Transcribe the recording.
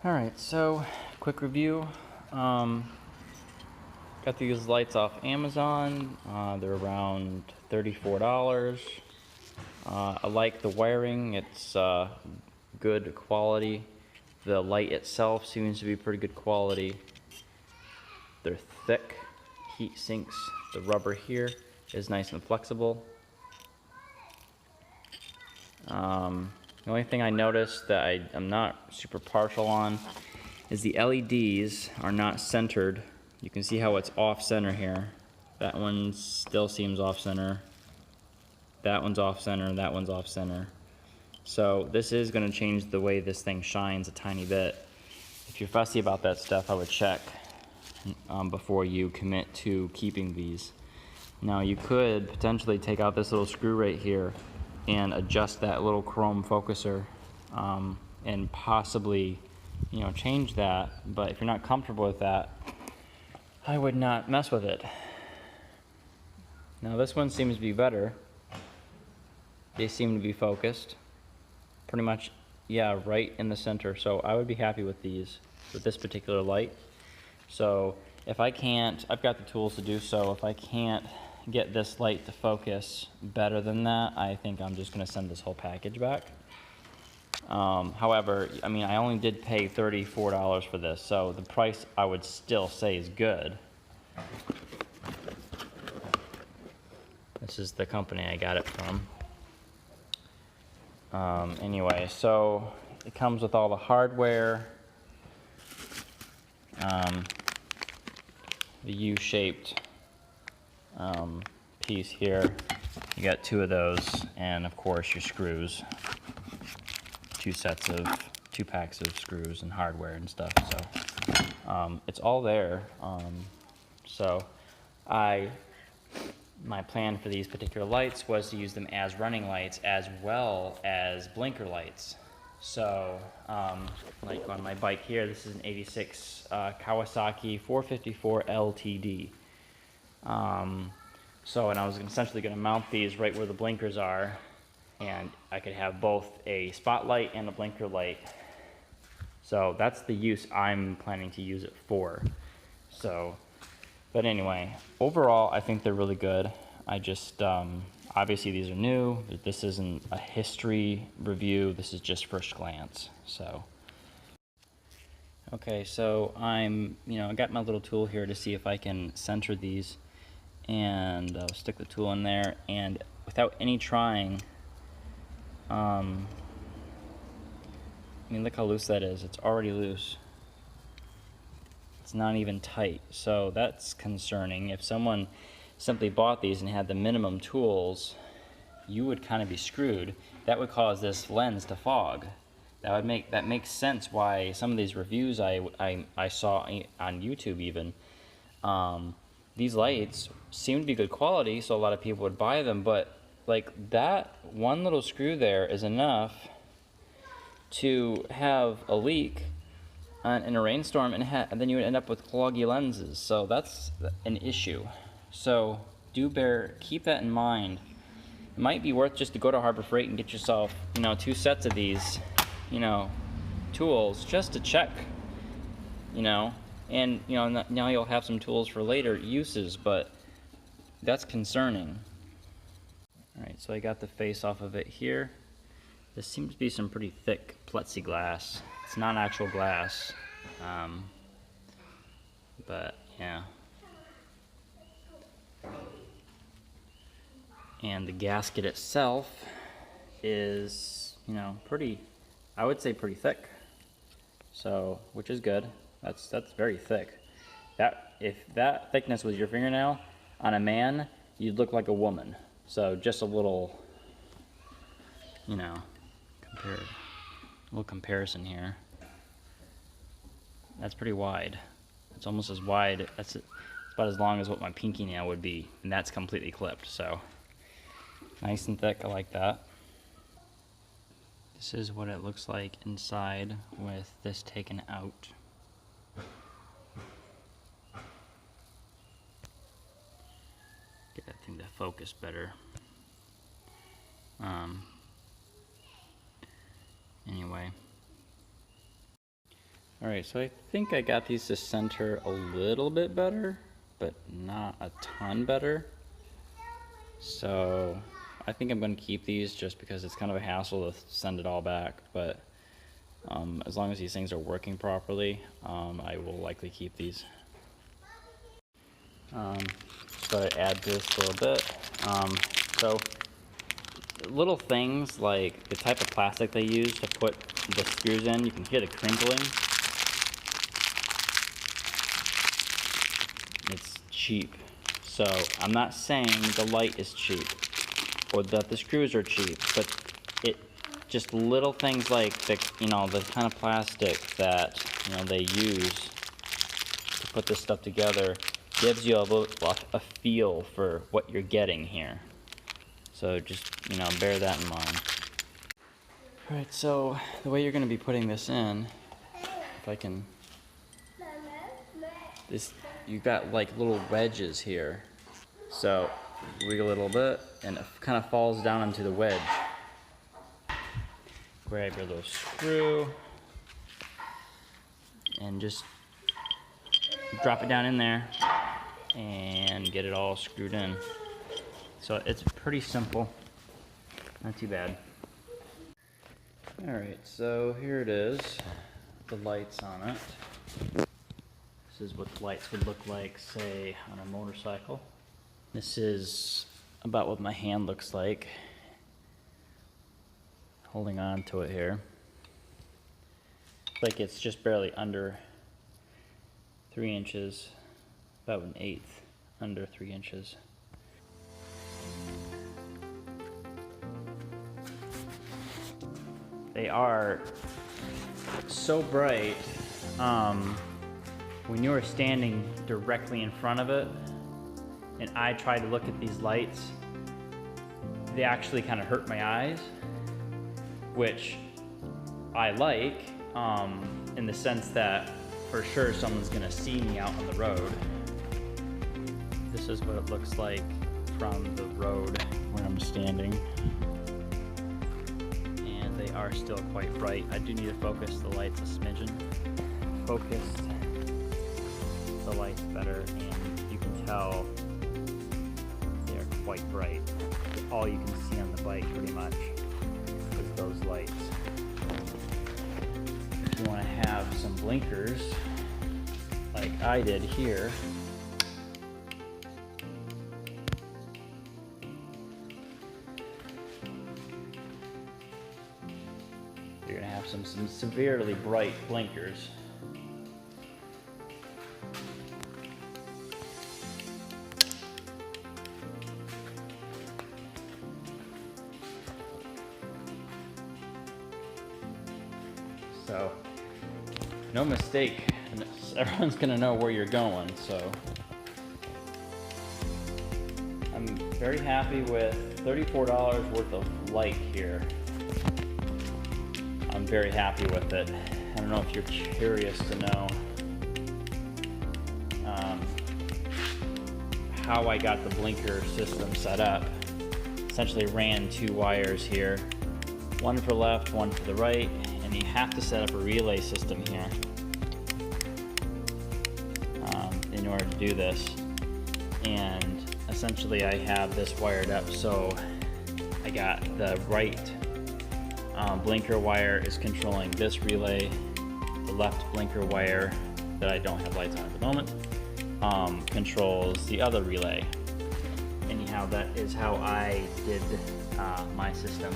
Alright, so quick review. Got these lights off Amazon. They're around $34. I like the wiring, it's good quality. The light itself seems to be pretty good quality. They're thick, heat sinks. The rubber here is nice and flexible. The only thing I noticed that I'm not super partial on is the LEDs are not centered. You can see how it's off center here. That one still seems off center. That one's off center, that one's off center. So this is going to change the way this thing shines a tiny bit. If you're fussy about that stuff, I would check before you commit to keeping these. Now you could potentially take out this little screw right here and adjust that little chrome focuser and possibly, change that. But if you're not comfortable with that, I would not mess with it. Now this one seems to be better. They seem to be focused pretty much, yeah, right in the center. So I would be happy with these, with this particular light. So if I can't, I've got the tools to do so. If I can't get this light to focus better than that, I think I'm just going to send this whole package back. However, I only did pay $34 for this, so the price I would still say is good. This is the company I got it from. Anyway, so it comes with all the hardware. The U-shaped piece here. You got two of those, and of course your screws. Two packs of screws and hardware and stuff. So it's all there. So my plan for these particular lights was to use them as running lights as well as blinker lights. So like on my bike here, this is an 86 Kawasaki 454 LTD. And I was essentially going to mount these right where the blinkers are, and I could have both a spotlight and a blinker light. So that's the use I'm planning to use it for. So, but anyway, overall I think they're really good. I just, obviously these are new. This isn't a history review. This is just first glance. So, okay, so I got my little tool here to see if I can center these, and I'll stick the tool in there, and without any trying, look how loose that is. It's already loose. It's not even tight, so that's concerning. If someone simply bought these and had the minimum tools, you would kind of be screwed. That would cause this lens to fog. That makes sense why some of these reviews I saw on YouTube even, these lights seem to be good quality, so a lot of people would buy them, but like that one little screw there is enough to have a leak in a rainstorm, and then you would end up with cloggy lenses. So that's an issue. So keep that in mind. It might be worth just to go to Harbor Freight and get yourself, 2 sets of these, tools just to check, and now you'll have some tools for later uses, but that's concerning. All right, so I got the face off of it here. This seems to be some pretty thick plexiglass. It's not actual glass, but yeah. And the gasket itself is, pretty, I would say pretty thick. So, which is good. That's very thick. If that thickness was your fingernail on a man, you'd look like a woman. So just a little, comparison here. That's pretty wide. It's almost as wide. It's about as long as what my pinky nail would be, and that's completely clipped. So nice and thick. I like that. This is what it looks like inside with this taken out. Get that thing to focus better. Anyway. All right, so I think I got these to center a little bit better, but not a ton better. So I think I'm going to keep these just because it's kind of a hassle to send it all back, but as long as these things are working properly, I will likely keep these. So I add this a little bit. So little things like the type of plastic they use to put the screws in, you can hear the crinkling. It's cheap. So I'm not saying the light is cheap or that the screws are cheap, but it just little things like the kind of plastic that they use to put this stuff together gives you a feel for what you're getting here. So just bear that in mind. All right, so the way you're going to be putting this in, if I can, you've got like little wedges here. So wiggle a little bit and it kind of falls down into the wedge. Grab your little screw and just drop it down in there and get it all screwed in. So it's pretty simple, not too bad. All right, so here it is, the lights on it. This is what the lights would look like, say, on a motorcycle. This is about what my hand looks like, holding on to it here. Like it's just barely under 3 inches, about 1/8 under 3 inches. They are so bright, when you are standing directly in front of it, and I try to look at these lights, they actually kind of hurt my eyes, which I like, in the sense that for sure someone's gonna see me out on the road. This is what it looks like from the road where I'm standing. And they are still quite bright. I do need to focus the lights a smidgen. Focused the lights better, and you can tell they are quite bright. All you can see on the bike pretty much is those lights. If you want to have some blinkers like I did here, you're going to have some severely bright blinkers. So, no mistake, everyone's gonna know where you're going, so. I'm very happy with $34 worth of light here. I'm very happy with it. I don't know if you're curious to know how I got the blinker system set up. Essentially ran 2 wires here, one for left, one for the right, and you have to set up a relay system here in order to do this. And essentially I have this wired up, so I got the right blinker wire is controlling this relay, the left blinker wire that I don't have lights on at the moment controls the other relay. Anyhow, that is how I did my system.